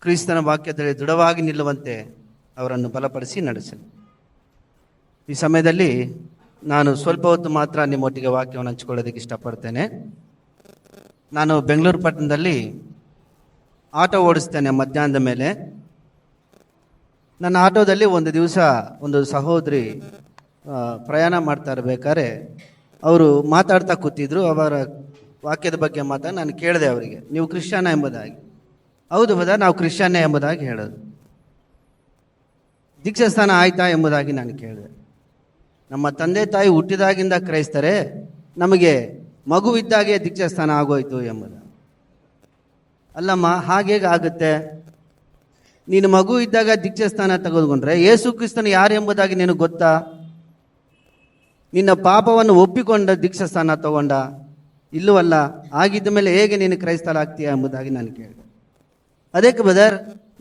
ಕ್ರಿಸ್ತನ ವಾಕ್ಯದಲ್ಲಿ ದೃಢವಾಗಿ ನಿಲ್ಲುವಂತೆ ಅವರನ್ನು ಬಲಪಡಿಸಿ ನಡೆಸಲಿ. ಈ ಸಮಯದಲ್ಲಿ ನಾನು ಸ್ವಲ್ಪ ಹೊತ್ತು ಮಾತ್ರ ನಿಮ್ಮೊಟ್ಟಿಗೆ ವಾಕ್ಯವನ್ನು ಹಂಚಿಕೊಳ್ಳೋದಕ್ಕೆ ಇಷ್ಟಪಡ್ತೇನೆ. ನಾನು ಬೆಂಗಳೂರು ಪಟ್ಟಣದಲ್ಲಿ ಆಟೋ ಓಡಿಸ್ತೇನೆ. ಮಧ್ಯಾಹ್ನದ ಮೇಲೆ ನನ್ನ ಆಟೋದಲ್ಲಿ ಒಂದು ದಿವಸ ಒಂದು ಸಹೋದರಿ ಪ್ರಯಾಣ ಮಾಡ್ತಾ ಇರಬೇಕಾದ್ರೆ ಅವರು ಮಾತಾಡ್ತಾ ಕೂತಿದ್ರು. ಅವರ ವಾಕ್ಯದ ಬಗ್ಗೆ ಮಾತಾಡಿ ನಾನು ಕೇಳಿದೆ ಅವರಿಗೆ, ನೀವು ಕ್ರಿಶ್ಚಿಯನ ಎಂಬುದಾಗಿ. ಹೌದು ಬದ, ನಾವು ಕ್ರಿಶ್ಚಿಯನ್ನೇ ಎಂಬುದಾಗಿ ಹೇಳೋದು. ದೀಕ್ಷಾಸ್ಥಾನ ಆಯ್ತಾ ಎಂಬುದಾಗಿ ನಾನು ಕೇಳಿದೆ. ನಮ್ಮ ತಂದೆ ತಾಯಿ ಹುಟ್ಟಿದಾಗಿಂದ ಕ್ರೈಸ್ತರೆ, ನಮಗೆ ಮಗುವಿದ್ದಾಗೆ ದೀಕ್ಷಾಸ್ಥಾನ ಆಗೋಯ್ತು ಎಂಬುದು. ಅಲ್ಲಮ್ಮ, ಹಾಗೇಗೆ ಆಗುತ್ತೆ? ನೀನು ಮಗು ಇದ್ದಾಗ ದೀಕ್ಷಾಸ್ಥಾನ ತೆಗೆದುಕೊಂಡ್ರೆ ಯೇಸು ಕ್ರಿಸ್ತನು ಯಾರು ಎಂಬುದಾಗಿ ನಿನಗೆ ಗೊತ್ತಾ? ನಿನ್ನ ಪಾಪವನ್ನು ಒಪ್ಪಿಕೊಂಡ ದೀಕ್ಷಾಸ್ಥಾನ ತಗೊಂಡ? ಇಲ್ಲವಲ್ಲ. ಆಗಿದ್ದ ಮೇಲೆ ಹೇಗೆ ನೀನು ಕ್ರೈಸ್ತರಾಗ್ತೀಯ ಎಂಬುದಾಗಿ ನಾನು ಕೇಳಿದೆ. ಅದಕ್ಕೆ ಬ್ರದರ್,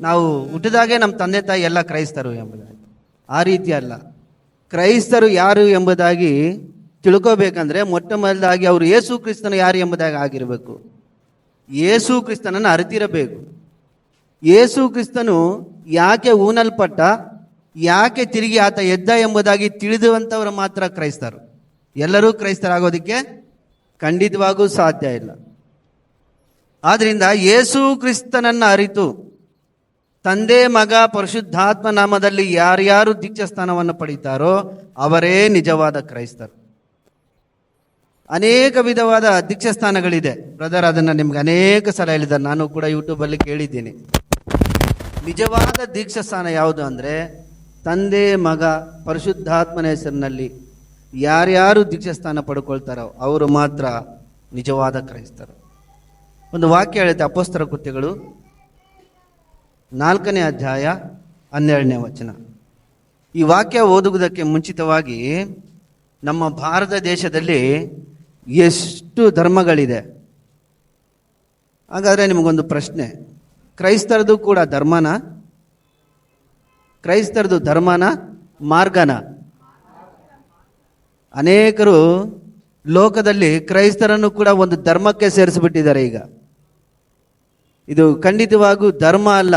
ನಾವು ಹುಟ್ಟಿದಾಗೆ ನಮ್ಮ ತಂದೆ ತಾಯಿ ಎಲ್ಲ ಕ್ರೈಸ್ತರು ಎಂಬುದಾಗಿ. ಆ ರೀತಿ ಅಲ್ಲ. ಕ್ರೈಸ್ತರು ಯಾರು ಎಂಬುದಾಗಿ ತಿಳ್ಕೋಬೇಕಂದ್ರೆ ಮೊಟ್ಟ ಮೊದಲಾಗಿ ಅವರು ಯೇಸು ಕ್ರಿಸ್ತನು ಯಾರು ಎಂಬುದಾಗಿ ಆಗಿರಬೇಕು. ಯೇಸು ಕ್ರಿಸ್ತನನ್ನು ಅರಿತಿರಬೇಕು. ಯೇಸು ಕ್ರಿಸ್ತನು ಯಾಕೆ ಊನಲ್ಪಟ್ಟ, ಯಾಕೆ ತಿರುಗಿ ಆತ ಎದ್ದ ಎಂಬುದಾಗಿ ತಿಳಿದುವಂಥವರು ಮಾತ್ರ ಕ್ರೈಸ್ತರು. ಎಲ್ಲರೂ ಕ್ರೈಸ್ತರಾಗೋದಕ್ಕೆ ಖಂಡಿತವಾಗೂ ಸಾಧ್ಯ ಇಲ್ಲ. ಆದ್ದರಿಂದ ಯೇಸು ಕ್ರಿಸ್ತನನ್ನು ಅರಿತು ತಂದೆ, ಮಗ, ಪರಿಶುದ್ಧಾತ್ಮ ನಾಮದಲ್ಲಿ ಯಾರ್ಯಾರು ದೀಕ್ಷಾಸ್ಥಾನವನ್ನು ಪಡೀತಾರೋ ಅವರೇ ನಿಜವಾದ ಕ್ರೈಸ್ತರು. ಅನೇಕ ವಿಧವಾದ ದೀಕ್ಷಾಸ್ಥಾನಗಳಿದೆ ಬ್ರದರ್, ಅದನ್ನು ನಿಮ್ಗೆ ಅನೇಕ ಸಲ ಹೇಳಿದ್ದಾರೆ. ನಾನು ಕೂಡ ಯೂಟ್ಯೂಬಲ್ಲಿ ಕೇಳಿದ್ದೀನಿ. ನಿಜವಾದ ದೀಕ್ಷಾಸ್ಥಾನ ಯಾವುದು ಅಂದರೆ ತಂದೆ, ಮಗ, ಪರಿಶುದ್ಧಾತ್ಮನ ಹೆಸರಿನಲ್ಲಿ ಯಾರ್ಯಾರು ದೀಕ್ಷಾಸ್ಥಾನ ಪಡ್ಕೊಳ್ತಾರೋ ಅವರು ಮಾತ್ರ ನಿಜವಾದ ಕ್ರೈಸ್ತರು. ಒಂದು ವಾಕ್ಯ ಹೇಳುತ್ತೆ, ಅಪೊಸ್ತಲ ಕೃತ್ಯಗಳು 4ನೇ ಅಧ್ಯಾಯ 12ನೇ ವಚನ. ಈ ವಾಕ್ಯ ಓದುವುದಕ್ಕೆ ಮುಂಚಿತವಾಗಿ ನಮ್ಮ ಭಾರತ ದೇಶದಲ್ಲಿ ಎಷ್ಟು ಧರ್ಮಗಳಿದೆ? ಹಾಗಾದರೆ ನಿಮಗೊಂದು ಪ್ರಶ್ನೆ, ಕ್ರೈಸ್ತರದು ಕೂಡ ಧರ್ಮನ? ಕ್ರೈಸ್ತರದು ಧರ್ಮನ, ಮಾರ್ಗನ? ಅನೇಕರು ಲೋಕದಲ್ಲಿ ಕ್ರೈಸ್ತರನ್ನು ಕೂಡ ಒಂದು ಧರ್ಮಕ್ಕೆ ಸೇರಿಸಿಬಿಟ್ಟಿದ್ದಾರೆ. ಈಗ ಇದು ಖಂಡಿತವಾಗೂ ಧರ್ಮ ಅಲ್ಲ,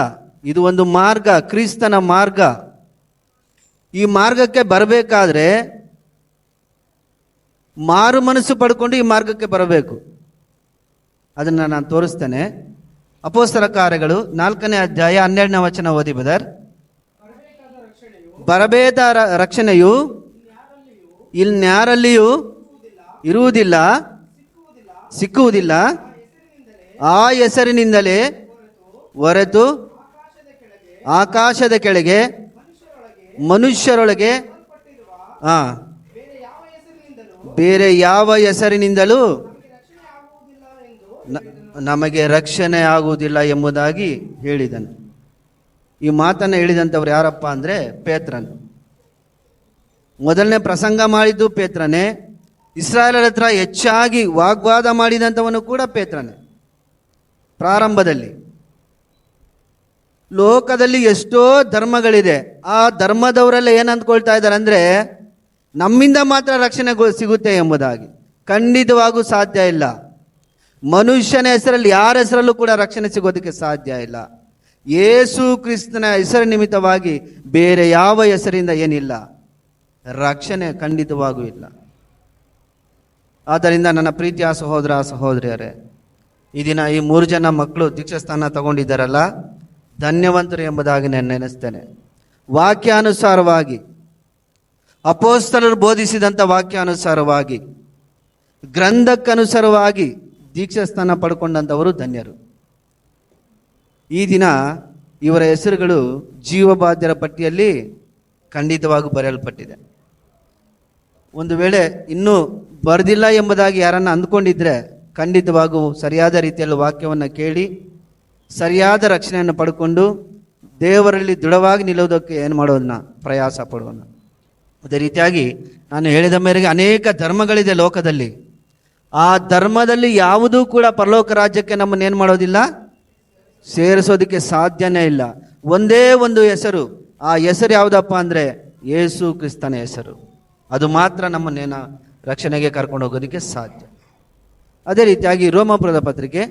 ಇದು ಒಂದು ಮಾರ್ಗ, ಕ್ರಿಸ್ತನ ಮಾರ್ಗ. ಈ ಮಾರ್ಗಕ್ಕೆ ಬರಬೇಕಾದ್ರೆ ಮಾರು ಮನಸ್ಸು ಪಡ್ಕೊಂಡು ಈ ಮಾರ್ಗಕ್ಕೆ ಬರಬೇಕು. ಅದನ್ನು ನಾನು ತೋರಿಸ್ತೇನೆ. ಅಪೊಸ್ತಲ ಕಾರ್ಯಗಳು 4ನೇ ಅಧ್ಯಾಯ 12ನೇ ವಚನ ಓದಿ ಬ್ರದರ್. ಬರಬೇಕಾದ ರಕ್ಷಣೆಯು ಇನ್ಯಾರಲ್ಲಿಯೂ ಇರುವುದಿಲ್ಲ, ಸಿಕ್ಕುವುದಿಲ್ಲ. ಆ ಹೆಸರಿನಿಂದಲೇ ಹೊರತು ಆಕಾಶದ ಕೆಳಗೆ ಮನುಷ್ಯರೊಳಗೆ ಬೇರೆ ಯಾವ ಹೆಸರಿನಿಂದಲೂ ನಮಗೆ ರಕ್ಷಣೆ ಆಗುವುದಿಲ್ಲ ಎಂಬುದಾಗಿ ಹೇಳಿದನು. ಈ ಮಾತನ್ನು ಹೇಳಿದಂಥವ್ರು ಯಾರಪ್ಪ ಅಂದರೆ ಪೇತ್ರನು. ಮೊದಲನೇ ಪ್ರಸಂಗ ಮಾಡಿದ್ದು ಪೇತ್ರನೇ. ಇಸ್ರಾಯೇಲರ ಹತ್ರ ಹೆಚ್ಚಾಗಿ ವಾಗ್ವಾದ ಮಾಡಿದಂಥವನು ಕೂಡ ಪೇತ್ರನೇ. ಪ್ರಾರಂಭದಲ್ಲಿ ಲೋಕದಲ್ಲಿ ಎಷ್ಟೋ ಧರ್ಮಗಳಿದೆ. ಆ ಧರ್ಮದವರೆಲ್ಲ ಏನು ಅಂದ್ಕೊಳ್ತಾ ಇದ್ದಾರೆ ಅಂದರೆ ನಮ್ಮಿಂದ ಮಾತ್ರ ರಕ್ಷಣೆ ಸಿಗುತ್ತೆ ಎಂಬುದಾಗಿ. ಖಂಡಿತವಾಗೂ ಸಾಧ್ಯ ಇಲ್ಲ. ಮನುಷ್ಯನ ಹೆಸರಲ್ಲಿ ಯಾರ ಹೆಸರಲ್ಲೂ ಕೂಡ ರಕ್ಷಣೆ ಸಿಗೋದಕ್ಕೆ ಸಾಧ್ಯ ಇಲ್ಲ. ಯೇಸು ಕ್ರಿಸ್ತನ ಹೆಸರು ನಿಮಿತ್ತವಾಗಿ ಬೇರೆ ಯಾವ ಹೆಸರಿಂದ ಏನಿಲ್ಲ, ರಕ್ಷಣೆ ಖಂಡಿತವಾಗೂ ಇಲ್ಲ. ಆದ್ದರಿಂದ ನನ್ನ ಪ್ರೀತಿಯ ಸಹೋದರ ಸಹೋದರಿಯರೇ, ಈ ದಿನ ಈ 3 ಜನ ಮಕ್ಕಳು ದೀಕ್ಷಾಸ್ಥಾನ ತಗೊಂಡಿದ್ದಾರಲ್ಲ, ಧನ್ಯವಂತರು ಎಂಬುದಾಗಿ ನಾನು ನೆನೆಸ್ತೇನೆ. ವಾಕ್ಯಾನುಸಾರವಾಗಿ, ಅಪೊಸ್ತಲರು ಬೋಧಿಸಿದಂಥ ವಾಕ್ಯಾನುಸಾರವಾಗಿ, ಗ್ರಂಥಕ್ಕನುಸಾರವಾಗಿ ದೀಕ್ಷಾಸ್ಥಾನ ಪಡ್ಕೊಂಡಂಥವರು ಧನ್ಯರು. ಈ ದಿನ ಇವರ ಹೆಸರುಗಳು ಜೀವಬಾಧ್ಯರ ಪಟ್ಟಿಯಲ್ಲಿ ಖಂಡಿತವಾಗಿ ಬರೆಯಲ್ಪಟ್ಟಿದೆ. ಒಂದು ವೇಳೆ ಇನ್ನೂ ಬರೆದಿಲ್ಲ ಎಂಬುದಾಗಿ ಯಾರನ್ನು ಅಂದ್ಕೊಂಡಿದ್ರೆ ಖಂಡಿತವಾಗೂ ಸರಿಯಾದ ರೀತಿಯಲ್ಲಿ ವಾಕ್ಯವನ್ನು ಕೇಳಿ ಸರಿಯಾದ ರಕ್ಷಣೆಯನ್ನು ಪಡ್ಕೊಂಡು ದೇವರಲ್ಲಿ ದೃಢವಾಗಿ ನಿಲ್ಲೋದಕ್ಕೆ ಏನು ಮಾಡೋದನ್ನ ಪ್ರಯಾಸ ಪಡೋಣ. ಅದೇ ರೀತಿಯಾಗಿ ನಾನು ಹೇಳಿದ ಮೇರೆಗೆ ಅನೇಕ ಧರ್ಮಗಳಿದೆ ಲೋಕದಲ್ಲಿ. ಆ ಧರ್ಮದಲ್ಲಿ ಯಾವುದೂ ಕೂಡ ಪರಲೋಕ ರಾಜ್ಯಕ್ಕೆ ನಮ್ಮನ್ನೇನು ಮಾಡೋದಿಲ್ಲ, ಸೇರಿಸೋದಕ್ಕೆ ಸಾಧ್ಯನೇ ಇಲ್ಲ. ಒಂದೇ ಒಂದು ಹೆಸರು, ಆ ಹೆಸರು ಯಾವುದಪ್ಪ ಅಂದರೆ ಯೇಸು ಕ್ರಿಸ್ತನ ಹೆಸರು. ಅದು ಮಾತ್ರ ನಮ್ಮನ್ನೇನ ರಕ್ಷಣೆಗೆ ಕರ್ಕೊಂಡು ಹೋಗೋದಕ್ಕೆ ಸಾಧ್ಯ. ಅದೇ ರೀತಿಯಾಗಿ ರೋಮಾಪುರದ ಪತ್ರಿಕೆ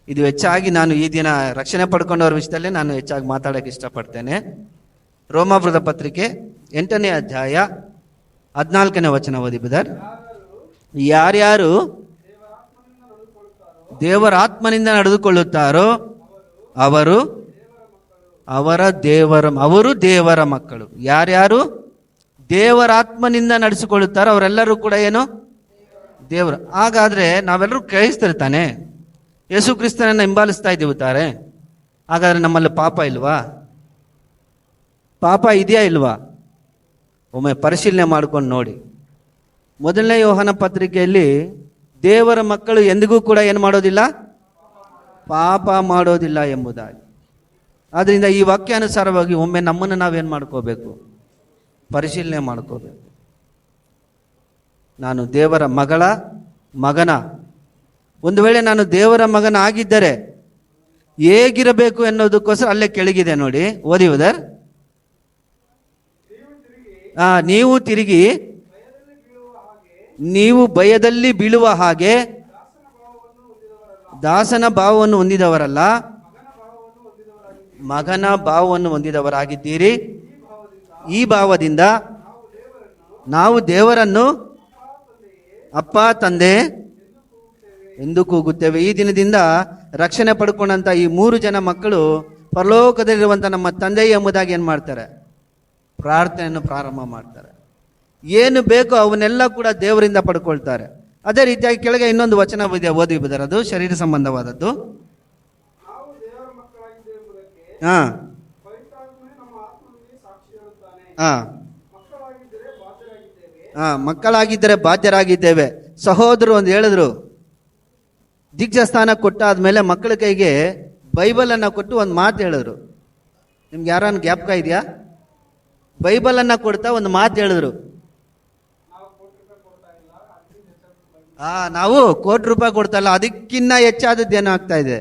ಇದು ಹೆಚ್ಚಾಗಿ ನಾನು ಈ ದಿನ ರಕ್ಷಣೆ ಪಡ್ಕೊಂಡವ್ರ ವಿಷಯದಲ್ಲೇ ನಾನು ಹೆಚ್ಚಾಗಿ ಮಾತಾಡೋಕ್ಕೆ ಇಷ್ಟಪಡ್ತೇನೆ. ರೋಮಾಪುರದ ಪತ್ರಿಕೆ 8ನೇ ಅಧ್ಯಾಯ 14ನೇ ವಚನ ಓದಿ ಬ್ರದರ್. ಯಾರ್ಯಾರು ದೇವರ ಆತ್ಮನಿಂದ ನಡೆದುಕೊಳ್ಳುತ್ತಾರೋ ಅವರು ದೇವರ ಮಕ್ಕಳು. ಯಾರ್ಯಾರು ದೇವರ ಆತ್ಮನಿಂದ ನಡೆಸಿಕೊಳ್ಳುತ್ತಾರೋ ಅವರೆಲ್ಲರೂ ಕೂಡ ಏನು ದೇವರು. ಹಾಗಾದ್ರೆ ನಾವೆಲ್ಲರೂ ಕ್ರೈಸ್ತರು ಯೇಸು ಕ್ರಿಸ್ತನನ್ನು ಹಿಂಬಾಲಿಸ್ತಾ ಇದ್ದೀವಿ ತಾರೆ. ಹಾಗಾದ್ರೆ ನಮ್ಮಲ್ಲಿ ಪಾಪ ಇಲ್ವಾ? ಪಾಪ ಇದೆಯಾ ಇಲ್ವಾ? ಒಮ್ಮೆ ಪರಿಶೀಲನೆ ಮಾಡ್ಕೊಂಡು ನೋಡಿ. 1ನೇ ಯೋಹನ ಪತ್ರಿಕೆಯಲ್ಲಿ ದೇವರ ಮಕ್ಕಳು ಎಂದಿಗೂ ಕೂಡ ಏನು ಮಾಡೋದಿಲ್ಲ, ಪಾಪ ಮಾಡೋದಿಲ್ಲ ಎಂಬುದಾಗಿ. ಆದ್ದರಿಂದ ಈ ವಾಕ್ಯಾನುಸಾರವಾಗಿ ಒಮ್ಮೆ ನಮ್ಮನ್ನು ನಾವೇನು ಮಾಡ್ಕೋಬೇಕು, ಪರಿಶೀಲನೆ ಮಾಡ್ಕೋಬೇಕು. ನಾನು ದೇವರ ಮಗನ ಒಂದು ವೇಳೆ ನಾನು ದೇವರ ಮಗನ ಆಗಿದ್ದರೆ ಹೇಗಿರಬೇಕು ಎನ್ನುವುದಕ್ಕೋಸ್ಕರ ಅಲ್ಲೇ ಕೆಳಗಿದೆ ನೋಡಿ, ಓದಿ ಬ್ರದರ್. ನೀವು ತಿರುಗಿ ನೀವು ಭಯದಲ್ಲಿ ಬೀಳುವ ಹಾಗೆ ದಾಸನ ಭಾವವನ್ನು ಹೊಂದಿದವರಲ್ಲ, ಮಗನ ಭಾವವನ್ನು ಹೊಂದಿದವರಾಗಿದ್ದೀರಿ. ಈ ಭಾವದಿಂದ ನಾವು ದೇವರನ್ನು ಅಪ್ಪ ತಂದೆ ಎಂದು ಕೂಗುತ್ತೇವೆ. ಈ ದಿನದಿಂದ ರಕ್ಷಣೆ ಪಡ್ಕೊಂಡಂತ ಈ 3 ಜನ ಮಕ್ಕಳು ಪರಲೋಕದಲ್ಲಿರುವಂಥ ನಮ್ಮ ತಂದೆ ಎಂಬುದಾಗಿ ಏನು ಮಾಡ್ತಾರೆ, ಪ್ರಾರ್ಥನೆಯನ್ನು ಪ್ರಾರಂಭ ಮಾಡ್ತಾರೆ. ಏನು ಬೇಕೋ ಅವನ್ನೆಲ್ಲ ಕೂಡ ದೇವರಿಂದ ಪಡ್ಕೊಳ್ತಾರೆ. ಅದೇ ರೀತಿಯಾಗಿ ಕೆಳಗೆ ಇನ್ನೊಂದು ವಚನ ಓದಿ ಬದರ, ಅದು ಶರೀರ ಸಂಬಂಧವಾದದ್ದು. ಮಕ್ಕಳಾಗಿದ್ದರೆ ಬಾಧ್ಯರಾಗಿದ್ದೇವೆ. ಸಹೋದರರು ಒಂದು ಹೇಳಿದ್ರು, ದೀಕ್ಷಾ ಸ್ಥಾನ ಕೊಟ್ಟಾದ್ಮೇಲೆ ಮಕ್ಕಳ ಕೈಗೆ ಬೈಬಲ್ ಅನ್ನ ಕೊಟ್ಟು ಒಂದು ಮಾತು ಹೇಳಿದ್ರು. ನಿಮ್ಗೆ ಯಾರನ್ನ ಜ್ಞಾಪಕ ಇದೆಯಾ? ಬೈಬಲ್ ಅನ್ನ ಕೊಡ್ತಾ ಒಂದು ಮಾತು ಹೇಳಿದ್ರು, ನಾವು ₹1,00,000 ಕೊಡ್ತಾ ಇಲ್ಲ, ಅದಕ್ಕಿನ್ನ ಹೆಚ್ಚಾದದ್ದು ಏನೋ ಆಗ್ತಾ ಇದೆ,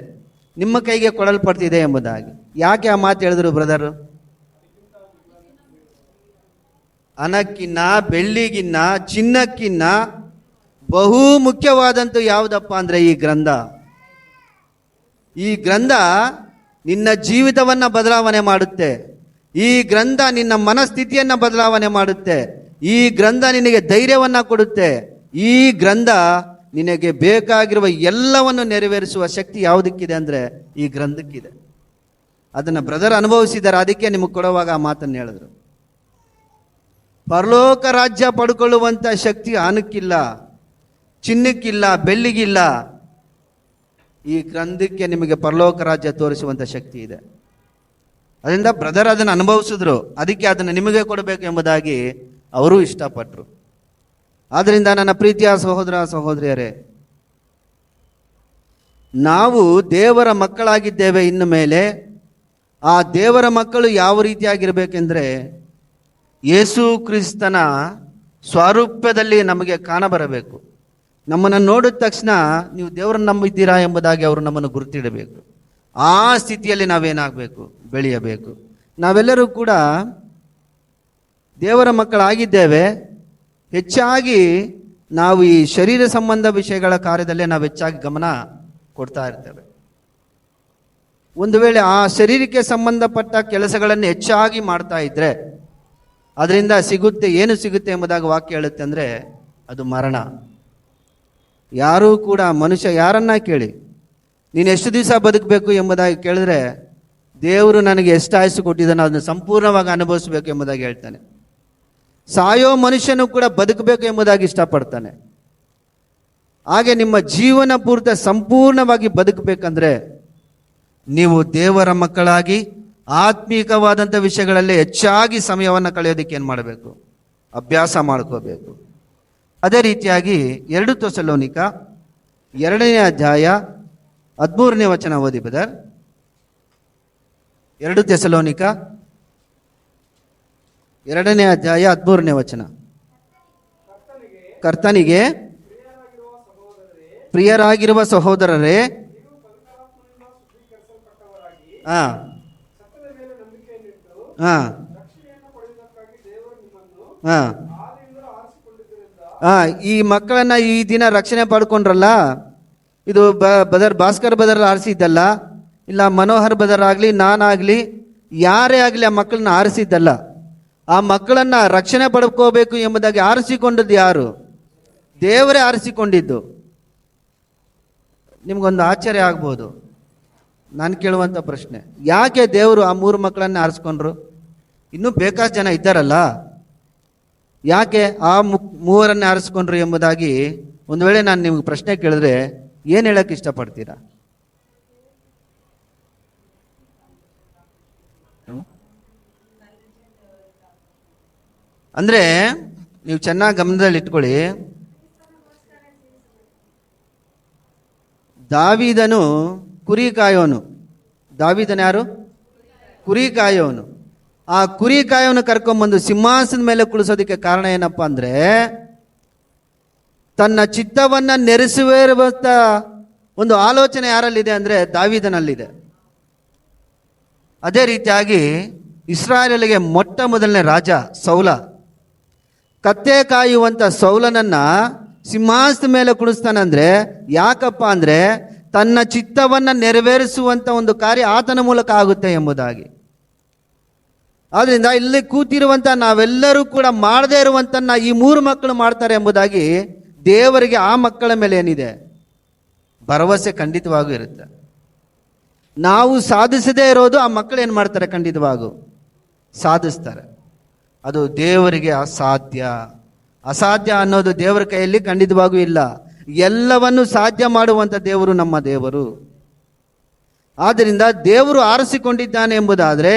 ನಿಮ್ಮ ಕೈಗೆ ಕೊಡಲ್ಪಡ್ತಿದೆ ಎಂಬುದಾಗಿ. ಯಾಕೆ ಆ ಮಾತು ಹೇಳಿದ್ರು ಬ್ರದರ್? ಹಣಕ್ಕಿನ್ನ, ಬೆಳ್ಳಿಗಿನ್ನ, ಚಿನ್ನಕ್ಕಿನ್ನ ಬಹು ಮುಖ್ಯವಾದಂತೂ ಯಾವುದಪ್ಪ ಅಂದ್ರೆ ಈ ಗ್ರಂಥ. ಈ ಗ್ರಂಥ ನಿನ್ನ ಜೀವಿತವನ್ನ ಬದಲಾವಣೆ ಮಾಡುತ್ತೆ. ಈ ಗ್ರಂಥ ನಿನ್ನ ಮನಸ್ಥಿತಿಯನ್ನ ಬದಲಾವಣೆ ಮಾಡುತ್ತೆ. ಈ ಗ್ರಂಥ ನಿನಗೆ ಧೈರ್ಯವನ್ನ ಕೊಡುತ್ತೆ. ಈ ಗ್ರಂಥ ನಿನಗೆ ಬೇಕಾಗಿರುವ ಎಲ್ಲವನ್ನು ನೆರವೇರಿಸುವ ಶಕ್ತಿ ಯಾವುದಕ್ಕಿದೆ ಅಂದ್ರೆ ಈ ಗ್ರಂಥಕ್ಕಿದೆ. ಅದನ್ನ ಬ್ರದರ್ ಅನುಭವಿಸಿದ್ದಾರೆ, ಅದಕ್ಕೆ ನಿಮಗೆ ಕೊಡುವಾಗ ಆ ಮಾತನ್ನು ಹೇಳಿದ್ರು. ಪರಲೋಕ ರಾಜ್ಯ ಪಡ್ಕೊಳ್ಳುವಂತ ಶಕ್ತಿ ಹಣಕ್ಕಿಲ್ಲ, ಚಿನ್ನಕ್ಕಿಲ್ಲ, ಬೆಳ್ಳಿಗಿಲ್ಲ. ಈ ಗ್ರಂಥಕ್ಕೆ ನಿಮಗೆ ಪರಲೋಕ ರಾಜ್ಯ ತೋರಿಸುವಂತ ಶಕ್ತಿ ಇದೆ. ಅದರಿಂದ ಬ್ರದರ್ ಅದನ್ನು ಅನುಭವಿಸಿದ್ರು, ಅದಕ್ಕೆ ಅದನ್ನು ನಿಮಗೆ ಕೊಡಬೇಕು ಎಂಬುದಾಗಿ ಅವರು ಇಷ್ಟಪಟ್ಟರು. ಆದ್ದರಿಂದ ನನ್ನ ಪ್ರೀತಿಯ ಸಹೋದರ ಸಹೋದರಿಯರೇ, ನಾವು ದೇವರ ಮಕ್ಕಳಾಗಿದ್ದೇವೆ. ಇನ್ನು ಮೇಲೆ ಆ ದೇವರ ಮಕ್ಕಳು ಯಾವ ರೀತಿಯಾಗಿರ್ಬೇಕೆಂದ್ರೆ ಯೇಸು ಕ್ರಿಸ್ತನ ಸ್ವರೂಪದಲ್ಲಿ ನಮಗೆ ಕಾಣಬರಬೇಕು. ನಮ್ಮನ್ನು ನೋಡಿದ ತಕ್ಷಣ ನೀವು ದೇವರನ್ನು ನಂಬಿದ್ದೀರಾ ಎಂಬುದಾಗಿ ಅವರು ನಮ್ಮನ್ನು ಗುರುತಿಡಬೇಕು. ಆ ಸ್ಥಿತಿಯಲ್ಲಿ ನಾವೇನಾಗಬೇಕು, ಬೆಳೆಯಬೇಕು. ನಾವೆಲ್ಲರೂ ಕೂಡ ದೇವರ ಮಕ್ಕಳಾಗಿದ್ದೇವೆ. ಹೆಚ್ಚಾಗಿ ನಾವು ಈ ಶರೀರ ಸಂಬಂಧ ವಿಷಯಗಳ ಕಾರ್ಯದಲ್ಲೇ ನಾವು ಹೆಚ್ಚಾಗಿ ಗಮನ ಕೊಡ್ತಾ ಇರ್ತೇವೆ. ಒಂದು ವೇಳೆ ಆ ಶರೀರಕ್ಕೆ ಸಂಬಂಧಪಟ್ಟ ಕೆಲಸಗಳನ್ನು ಹೆಚ್ಚಾಗಿ ಮಾಡ್ತಾ ಇದ್ರೆ ಅದರಿಂದ ಏನು ಸಿಗುತ್ತೆ ಎಂಬುದಾಗಿ ವಾಕ್ಯ ಹೇಳುತ್ತೆ ಅಂದರೆ ಅದು ಮರಣ. ಯಾರೂ ಕೂಡ ಮನುಷ್ಯ ಯಾರನ್ನ ಕೇಳಿ ನೀನು ಎಷ್ಟು ದಿವಸ ಬದುಕಬೇಕು ಎಂಬುದಾಗಿ ಕೇಳಿದ್ರೆ ದೇವರು ನನಗೆ ಎಷ್ಟು ಆಯಸ್ಸು ಕೊಟ್ಟಿದ್ದಾನೋ ಅದನ್ನು ಸಂಪೂರ್ಣವಾಗಿ ಅನುಭವಿಸಬೇಕು ಎಂಬುದಾಗಿ ಹೇಳ್ತಾನೆ. ಸಾಯೋ ಮನುಷ್ಯನು ಕೂಡ ಬದುಕಬೇಕು ಎಂಬುದಾಗಿ ಇಷ್ಟಪಡ್ತಾನೆ. ಹಾಗೆ ನಿಮ್ಮ ಜೀವನ ಪೂರ್ತಿ ಸಂಪೂರ್ಣವಾಗಿ ಬದುಕಬೇಕಂದ್ರೆ ನೀವು ದೇವರ ಮಕ್ಕಳಾಗಿ ಆತ್ಮೀಕವಾದಂಥ ವಿಷಯಗಳಲ್ಲಿ ಹೆಚ್ಚಾಗಿ ಸಮಯವನ್ನು ಕಳೆಯೋದಕ್ಕೆ ಏನು ಮಾಡಬೇಕು, ಅಭ್ಯಾಸ ಮಾಡ್ಕೋಬೇಕು. ಅದೇ ರೀತಿಯಾಗಿ 2 ಥೆಸಲೋನಿಕ 2ನೇ ಅಧ್ಯಾಯ 13ನೇ ವಚನ ಓದಿ ಬ್ರದರ್. 2 ಥೆಸಲೋನಿಕ 2ನೇ ಅಧ್ಯಾಯ 13ನೇ ವಚನ. ಕರ್ತನಿಗೆ ಪ್ರಿಯರಾಗಿರುವ ಸಹೋದರರೇ, ಈ ಮಕ್ಕಳನ್ನ ಈ ದಿನ ರಕ್ಷಣೆ ಪಡ್ಕೊಂಡ್ರಲ್ಲ, ಇದು ಭಾಸ್ಕರ್ ಬದರ್ ಆರಿಸಿದ್ದಲ್ಲ, ಇಲ್ಲ ಮನೋಹರ್ ಬದರ್ ಆಗಲಿ, ನಾನಾಗಲಿ, ಯಾರೇ ಆಗಲಿ ಆ ಮಕ್ಕಳನ್ನ ಆರಿಸಿದ್ದಲ್ಲ. ಆ ಮಕ್ಕಳನ್ನು ರಕ್ಷಣೆ ಪಡ್ಕೋಬೇಕು ಎಂಬುದಾಗಿ ಆರಿಸಿಕೊಂಡದ್ದು ಯಾರು? ದೇವರೇ ಆರಿಸಿಕೊಂಡಿದ್ದು. ನಿಮ್ಗೊಂದು ಆಶ್ಚರ್ಯ ಆಗ್ಬೋದು. ನಾನು ಕೇಳುವಂಥ ಪ್ರಶ್ನೆ, ಯಾಕೆ ದೇವರು ಆ 3 ಮಕ್ಕಳನ್ನ ಆರಿಸ್ಕೊಂಡ್ರು? ಇನ್ನೂ ಬೇಕಾದ ಜನ ಇದ್ದಾರಲ್ಲ, ಯಾಕೆ ಆ 3 ಆರಿಸ್ಕೊಂಡ್ರು ಎಂಬುದಾಗಿ ಒಂದು ವೇಳೆ ನಾನು ನಿಮ್ಗೆ ಪ್ರಶ್ನೆ ಕೇಳಿದ್ರೆ ಏನು ಹೇಳಕ್ಕೆ ಇಷ್ಟಪಡ್ತೀರಾ? ಅಂದರೆ ನೀವು ಚೆನ್ನಾಗಿ ಗಮನದಲ್ಲಿ ಇಟ್ಕೊಳ್ಳಿ. ದಾವೀದನು ಕುರಿ ಕಾಯೋನು. ದಾವೀದನು ಯಾರು? ಕುರಿ ಕಾಯೋನು. ಆ ಕುರಿ ಕಾಯೋನು ಕರ್ಕೊಂಡ್ಬಂದು ಸಿಂಹಾಸನದ ಮೇಲೆ ಕುಳಿಸೋದಕ್ಕೆ ಕಾರಣ ಏನಪ್ಪ ಅಂದರೆ, ತನ್ನ ಚಿತ್ತವನ್ನು ನೆರೆಸುವಂಥ ಒಂದು ಆಲೋಚನೆ ಯಾರಲ್ಲಿದೆ ಅಂದರೆ ದಾವೀದನಲ್ಲಿದೆ. ಅದೇ ರೀತಿಯಾಗಿ ಇಸ್ರಾಯೇಲಿಗೆ ಮೊಟ್ಟ ಮೊದಲನೇ ರಾಜ ಸೌಲ, ಕತ್ತೆ ಕಾಯುವಂಥ ಸೌಲನನ್ನು ಸಿಂಹಾಸನದ ಮೇಲೆ ಕುಳಿಸ್ತಾನಂದ್ರೆ ಯಾಕಪ್ಪ ಅಂದರೆ ತನ್ನ ಚಿತ್ತವನ್ನು ನೆರವೇರಿಸುವಂಥ ಒಂದು ಕಾರ್ಯ ಆತನ ಮೂಲಕ ಆಗುತ್ತೆ ಎಂಬುದಾಗಿ. ಆದ್ದರಿಂದ ಇಲ್ಲಿ ಕೂತಿರುವಂಥ ನಾವೆಲ್ಲರೂ ಕೂಡ ಮಾಡದೇ ಇರುವಂತನ್ನ ಈ 3 ಮಕ್ಕಳು ಮಾಡ್ತಾರೆ ಎಂಬುದಾಗಿ ದೇವರಿಗೆ ಆ ಮಕ್ಕಳ ಮೇಲೆ ಏನಿದೆ? ಭರವಸೆ ಖಂಡಿತವಾಗೂ ಇರುತ್ತೆ. ನಾವು ಸಾಧಿಸದೇ ಇರೋದು ಆ ಮಕ್ಕಳು ಏನು ಮಾಡ್ತಾರೆ? ಖಂಡಿತವಾಗೂ ಸಾಧಿಸ್ತಾರೆ. ಅದು ದೇವರಿಗೆ ಅಸಾಧ್ಯ. ಅಸಾಧ್ಯ ಅನ್ನೋದು ದೇವರ ಕೈಯಲ್ಲಿ ಖಂಡಿತವಾಗೂ ಇಲ್ಲ. ಎಲ್ಲವನ್ನು ಸಾಧ್ಯ ಮಾಡುವಂಥ ದೇವರು ನಮ್ಮ ದೇವರು. ಆದ್ದರಿಂದ ದೇವರು ಆರಿಸಿಕೊಂಡಿದ್ದಾನೆ ಎಂಬುದಾದರೆ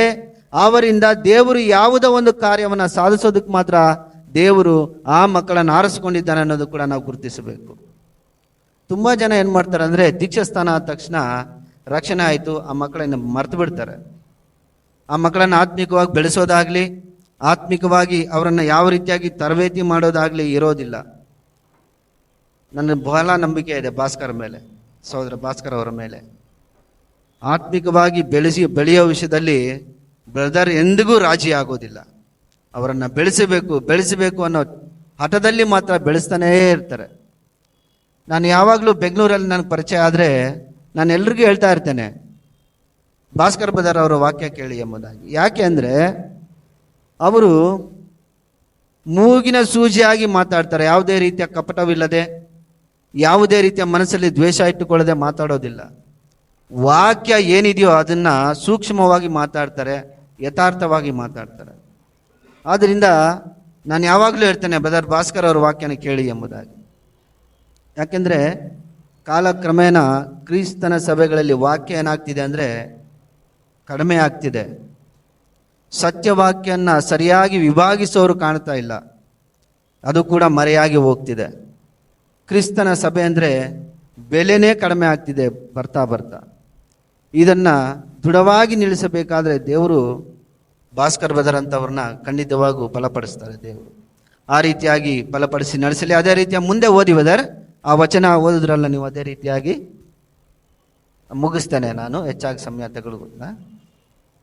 ಅವರಿಂದ ದೇವರು ಯಾವುದೋ ಒಂದು ಕಾರ್ಯವನ್ನು ಸಾಧಿಸೋದಕ್ಕೆ ಮಾತ್ರ ದೇವರು ಆ ಮಕ್ಕಳನ್ನು ಆರಿಸಿಕೊಂಡಿದ್ದಾನೆ ಅನ್ನೋದು ಕೂಡ ನಾವು ಗುರುತಿಸಬೇಕು. ತುಂಬ ಜನ ಏನು ಮಾಡ್ತಾರೆ ಅಂದರೆ ದೀಕ್ಷಾಸ್ಥಾನ ಆದ ತಕ್ಷಣ ರಕ್ಷಣೆ ಆಯಿತು, ಆ ಮಕ್ಕಳನ್ನು ಮರ್ತು ಬಿಡ್ತಾರೆ. ಆ ಮಕ್ಕಳನ್ನು ಆತ್ಮಿಕವಾಗಿ ಬೆಳೆಸೋದಾಗಲಿ, ಆತ್ಮಿಕವಾಗಿ ಅವರನ್ನು ಯಾವ ರೀತಿಯಾಗಿ ತರಬೇತಿ ಮಾಡೋದಾಗಲಿ ಇರೋದಿಲ್ಲ. ನನ್ನ ಬಹಳ ನಂಬಿಕೆ ಇದೆ ಭಾಸ್ಕರ್ ಮೇಲೆ, ಸಹೋದರ ಭಾಸ್ಕರ್ ಅವರ ಮೇಲೆ. ಆತ್ಮಿಕವಾಗಿ ಬೆಳೆಯೋ ವಿಷಯದಲ್ಲಿ ಬ್ರದರ್ ಎಂದಿಗೂ ರಾಜಿ ಆಗೋದಿಲ್ಲ. ಅವರನ್ನು ಬೆಳೆಸಬೇಕು ಅನ್ನೋ ಹಠದಲ್ಲಿ ಮಾತ್ರ ಬೆಳೆಸ್ತಾನೇ ಇರ್ತಾರೆ. ನಾನು ಯಾವಾಗಲೂ ಬೆಂಗಳೂರಲ್ಲಿ ನನಗೆ ಪರಿಚಯ ಆದರೆ ನಾನು ಎಲ್ರಿಗೂ ಹೇಳ್ತಾ ಇರ್ತೇನೆ, ಭಾಸ್ಕರ್ ಬ್ರದರ್ ಅವರ ವಾಕ್ಯ ಕೇಳಿ ಎಂಬುದಾಗಿ. ಯಾಕೆ ಅಂದರೆ ಅವರು ಮೂಗಿನ ಸೂಜಿಯಾಗಿ ಮಾತಾಡ್ತಾರೆ. ಯಾವುದೇ ರೀತಿಯ ಕಪಟವಿಲ್ಲದೆ, ಯಾವುದೇ ರೀತಿಯ ಮನಸ್ಸಲ್ಲಿ ದ್ವೇಷ ಇಟ್ಟುಕೊಳ್ಳದೆ ಮಾತಾಡೋದಿಲ್ಲ. ವಾಕ್ಯ ಏನಿದೆಯೋ ಅದನ್ನು ಸೂಕ್ಷ್ಮವಾಗಿ ಮಾತಾಡ್ತಾರೆ, ಯಥಾರ್ಥವಾಗಿ ಮಾತಾಡ್ತಾರೆ. ಆದ್ದರಿಂದ ನಾನು ಯಾವಾಗಲೂ ಹೇಳ್ತೇನೆ, ಬ್ರದರ್ ಭಾಸ್ಕರ್ ಅವರ ವಾಕ್ಯನ ಕೇಳಿ ಎಂಬುದಾಗಿ. ಯಾಕೆಂದರೆ ಕಾಲಕ್ರಮೇಣ ಕ್ರಿಸ್ತನ ಸಭೆಗಳಲ್ಲಿ ವಾಕ್ಯ ಏನಾಗ್ತಿದೆ ಅಂದರೆ ಕಡಿಮೆ ಆಗ್ತಿದೆ. ಸತ್ಯವಾಕ್ಯನ ಸರಿಯಾಗಿ ವಿಭಾಗಿಸೋರು ಕಾಣ್ತಾ ಇಲ್ಲ, ಅದು ಕೂಡ ಮರೆಯಾಗಿ ಹೋಗ್ತಿದೆ. ಕ್ರಿಸ್ತನ ಸಭೆ ಅಂದರೆ ಬೆಲೆನೇ ಕಡಿಮೆ ಆಗ್ತಿದೆ ಬರ್ತಾ ಬರ್ತಾ. ಇದನ್ನು ದೃಢವಾಗಿ ನಿಲ್ಲಿಸಬೇಕಾದ್ರೆ ದೇವರು ಭಾಸ್ಕರ್ ಬ್ರದರ್ ಅಂತವ್ರನ್ನ ಖಂಡಿತವಾಗೂ ಬಲಪಡಿಸ್ತಾರೆ ದೇವರು. ಆ ರೀತಿಯಾಗಿ ಬಲಪಡಿಸಿ ನಡೆಸಲಿ. ಅದೇ ರೀತಿಯ ಮುಂದೆ ಓದಿ ಬ್ರದರ್, ಆ ವಚನ ಓದಿದ್ರಲ್ಲ ನೀವು, ಅದೇ ರೀತಿಯಾಗಿ ಮುಗಿಸ್ತೇನೆ ನಾನು, ಹೆಚ್ಚಾಗಿ ಸಮಯ ತಗೊಳ್ಳುವುದಿಲ್ಲ.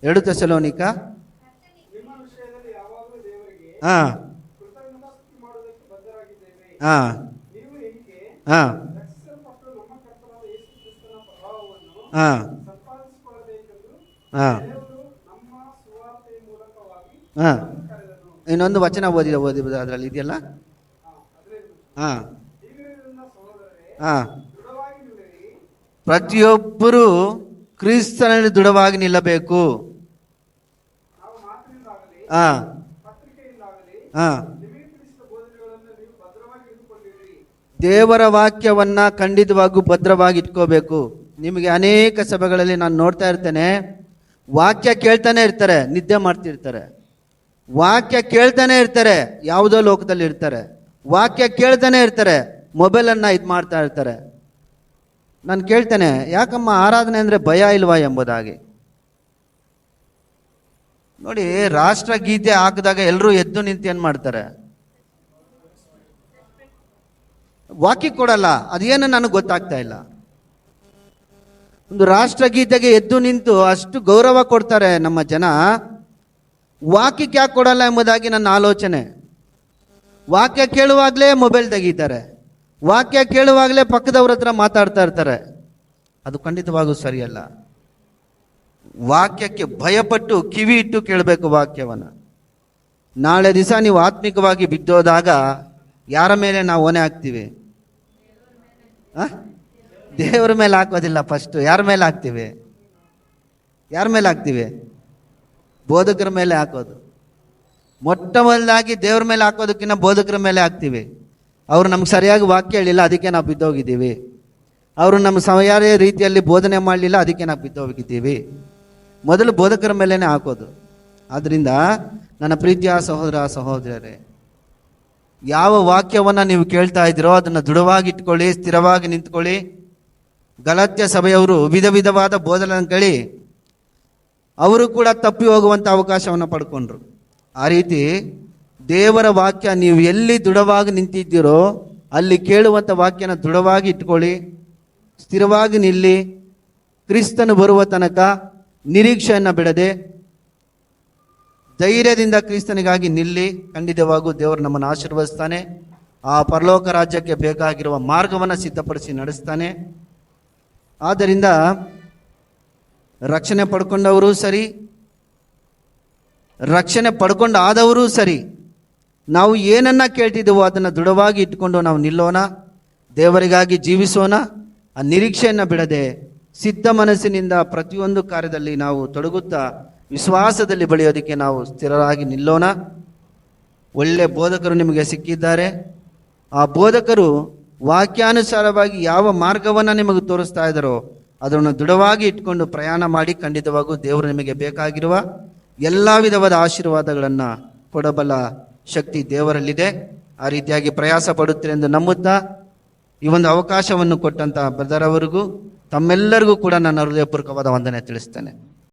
2 ಥೆಸಲೋನಿಕ ಹಾಂ ಹಾಂ ಹಾಂ ಹಾಂ ಹಾಂ ಹಾಂ ಇನ್ನೊಂದು ವಚನ ಓದಿ ಅದರಲ್ಲಿ ಇದೆಯಲ್ಲ. ಹಾಂ ಹಾಂ ಪ್ರತಿಯೊಬ್ಬರು ಕ್ರಿಸ್ತನಲ್ಲಿ ದೃಢವಾಗಿ ನಿಲ್ಲಬೇಕು. ಹಾಂ ಹಾಂ ದೇವರ ವಾಕ್ಯವನ್ನ ಖಂಡಿತವಾಗೂ ಭದ್ರವಾಗಿ ಇಟ್ಕೋಬೇಕು. ನಿಮಗೆ ಅನೇಕ ಸಭೆಗಳಲ್ಲಿ ನಾನು ನೋಡ್ತಾ ಇರ್ತೇನೆ, ವಾಕ್ಯ ಕೇಳ್ತಾನೆ ಇರ್ತಾರೆ, ನಿದ್ದೆ ಮಾಡ್ತಿರ್ತಾರೆ. ವಾಕ್ಯ ಕೇಳ್ತಾನೆ ಇರ್ತಾರೆ, ಯಾವುದೋ ಲೋಕದಲ್ಲಿ ಇರ್ತಾರೆ. ವಾಕ್ಯ ಕೇಳ್ತಾನೆ ಇರ್ತಾರೆ, ಮೊಬೈಲನ್ನು ಇದು ಮಾಡ್ತಾ ಇರ್ತಾರೆ. ನಾನು ಕೇಳ್ತೇನೆ, ಯಾಕಮ್ಮ ಆರಾಧನೆ ಅಂದರೆ ಭಯ ಇಲ್ವಾ ಎಂಬುದಾಗಿ. ನೋಡಿ, ರಾಷ್ಟ್ರಗೀತೆ ಹಾಕಿದಾಗ ಎಲ್ಲರೂ ಎದ್ದು ನಿಂತು ಏನು ಮಾಡ್ತಾರೆ? ವಾಕ್ಯ ಕೊಡಲ್ಲ. ಅದೇನು ನನಗೆ ಗೊತ್ತಾಗ್ತಾ ಇಲ್ಲ. ಒಂದು ರಾಷ್ಟ್ರಗೀತೆಗೆ ಎದ್ದು ನಿಂತು ಅಷ್ಟು ಗೌರವ ಕೊಡ್ತಾರೆ ನಮ್ಮ ಜನ, ವಾಕ್ಯಕ್ಕೆ ಯಾಕೆ ಕೊಡಲ್ಲ ಎಂಬುದಾಗಿ ನನ್ನ ಆಲೋಚನೆ. ವಾಕ್ಯ ಕೇಳುವಾಗಲೇ ಮೊಬೈಲ್ ತೆಗೀತಾರೆ, ವಾಕ್ಯ ಕೇಳುವಾಗಲೇ ಪಕ್ಕದವ್ರ ಹತ್ರ ಮಾತಾಡ್ತಾ ಇರ್ತಾರೆ. ಅದು ಖಂಡಿತವಾಗೂ ಸರಿಯಲ್ಲ. ವಾಕ್ಯಕ್ಕೆ ಭಯಪಟ್ಟು ಕಿವಿ ಇಟ್ಟು ಕೇಳಬೇಕು ವಾಕ್ಯವನ್ನು. ನಾಳೆ ದಿವಸ ನೀವು ಆತ್ಮಿಕವಾಗಿ ಬಿದ್ದೋದಾಗ ಯಾರ ಮೇಲೆ ನಾವು ಹೊಣೆ ಹಾಕ್ತೀವಿ? ದೇವರ ಮೇಲೆ ಹಾಕೋದಿಲ್ಲ. ಫಸ್ಟು ಯಾರ ಮೇಲೆ ಹಾಕ್ತೀವಿ? ಯಾರ ಮೇಲೆ ಹಾಕ್ತೀವಿ? ಬೋಧಕರ ಮೇಲೆ ಹಾಕೋದು. ಮೊಟ್ಟ ಮೊದಲಾಗಿ ದೇವ್ರ ಮೇಲೆ ಹಾಕೋದಕ್ಕಿಂತ ಬೋಧಕರ ಮೇಲೆ ಹಾಕ್ತೀವಿ. ಅವರು ನಮ್ಗೆ ಸರಿಯಾಗಿ ವಾಕ್ಯ ಹೇಳಿಲ್ಲ, ಅದಕ್ಕೆ ನಾವು ಬಿದ್ದೋಗಿದ್ದೀವಿ. ಅವರು ನಮ್ಮ ಸರಿಯಾದ ರೀತಿಯಲ್ಲಿ ಬೋಧನೆ ಮಾಡಲಿಲ್ಲ, ಅದಕ್ಕೆ ನಾವು ಬಿದ್ದೋಗಿದ್ದೀವಿ. ಮೊದಲು ಬೋಧಕರ ಮೇಲೇ ಹಾಕೋದು. ಆದ್ದರಿಂದ ನನ್ನ ಪ್ರೀತಿಯ ಸಹೋದರ ಸಹೋದರರೇ, ಯಾವ ವಾಕ್ಯವನ್ನು ನೀವು ಕೇಳ್ತಾ ಇದ್ದೀರೋ ಅದನ್ನು ದೃಢವಾಗಿ ಇಟ್ಕೊಳ್ಳಿ, ಸ್ಥಿರವಾಗಿ ನಿಂತ್ಕೊಳ್ಳಿ. ಗಲಾತ್ಯ ಸಭೆಯವರು ವಿಧ ವಿಧವಾದ ಬೋಧನೆ ಕೇಳಿ ಅವರು ಕೂಡ ತಪ್ಪಿ ಹೋಗುವಂಥ ಅವಕಾಶವನ್ನು ಪಡ್ಕೊಂಡ್ರು. ಆ ರೀತಿ ದೇವರ ವಾಕ್ಯ ನೀವು ಎಲ್ಲಿ ದೃಢವಾಗಿ ನಿಂತಿದ್ದೀರೋ ಅಲ್ಲಿ ಕೇಳುವಂಥ ವಾಕ್ಯನ ದೃಢವಾಗಿ ಇಟ್ಕೊಳ್ಳಿ, ಸ್ಥಿರವಾಗಿ ನಿಲ್ಲಿ. ಕ್ರಿಸ್ತನು ಬರುವ ತನಕ ನಿರೀಕ್ಷೆಯನ್ನು ಬಿಡದೆ ಧೈರ್ಯದಿಂದ ಕ್ರಿಸ್ತನಿಗಾಗಿ ನಿಲ್ಲಿ. ಖಂಡಿತವಾಗೂ ದೇವರು ನಮ್ಮನ್ನು ಆಶೀರ್ವದಿಸ್ತಾನೆ. ಆ ಪರಲೋಕ ರಾಜ್ಯಕ್ಕೆ ಬೇಕಾಗಿರುವ ಮಾರ್ಗವನ್ನು ಸಿದ್ಧಪಡಿಸಿ ನಡೆಸ್ತಾನೆ. ಆದ್ದರಿಂದ ರಕ್ಷಣೆ ಪಡ್ಕೊಂಡವರು ಸರಿ, ರಕ್ಷಣೆ ಪಡ್ಕೊಂಡು ಆದವರು ಸರಿ, ನಾವು ಏನನ್ನ ಕೇಳ್ತಿದ್ದೇವೋ ಅದನ್ನು ದೃಢವಾಗಿ ಇಟ್ಕೊಂಡು ನಾವು ನಿಲ್ಲೋಣ, ದೇವರಿಗಾಗಿ ಜೀವಿಸೋಣ. ಆ ನಿರೀಕ್ಷೆಯನ್ನು ಬಿಡದೆ ಸಿದ್ಧ ಮನಸ್ಸಿನಿಂದ ಪ್ರತಿಯೊಂದು ಕಾರ್ಯದಲ್ಲಿ ನಾವು ತೊಡಗುತ್ತಾ ವಿಶ್ವಾಸದಲ್ಲಿ ಬೆಳೆಯೋದಕ್ಕೆ ನಾವು ಸ್ಥಿರರಾಗಿ ನಿಲ್ಲೋಣ. ಒಳ್ಳೆ ಬೋಧಕರು ನಿಮಗೆ ಸಿಕ್ಕಿದ್ದಾರೆ. ಆ ಬೋಧಕರು ವಾಕ್ಯಾನುಸಾರವಾಗಿ ಯಾವ ಮಾರ್ಗವನ್ನು ನಿಮಗೆ ತೋರಿಸ್ತಾ ಇದ್ದಾರೋ ಅದನ್ನು ದೃಢವಾಗಿ ಇಟ್ಕೊಂಡು ಪ್ರಯಾಣ ಮಾಡಿ. ಖಂಡಿತವಾಗೂ ದೇವರು ನಿಮಗೆ ಬೇಕಾಗಿರುವ ಎಲ್ಲ ವಿಧವಾದ ಆಶೀರ್ವಾದಗಳನ್ನು ಕೊಡಬಲ್ಲ ಶಕ್ತಿ ದೇವರಲ್ಲಿದೆ. ಆ ರೀತಿಯಾಗಿ ಪ್ರಯಾಸ ಪಡುತ್ತೀರಿ ಎಂದು ನಂಬುತ್ತಾ ಈ ಒಂದು ಅವಕಾಶವನ್ನು ಕೊಟ್ಟಂಥ ಬ್ರದರ್ ಅವರಿಗೂ ತಮ್ಮೆಲ್ಲರಿಗೂ ಕೂಡ ನನ್ನ ಹೃದಯಪೂರ್ವಕವಾದ ವಂದನೆ ತಿಳಿಸ್ತೇನೆ.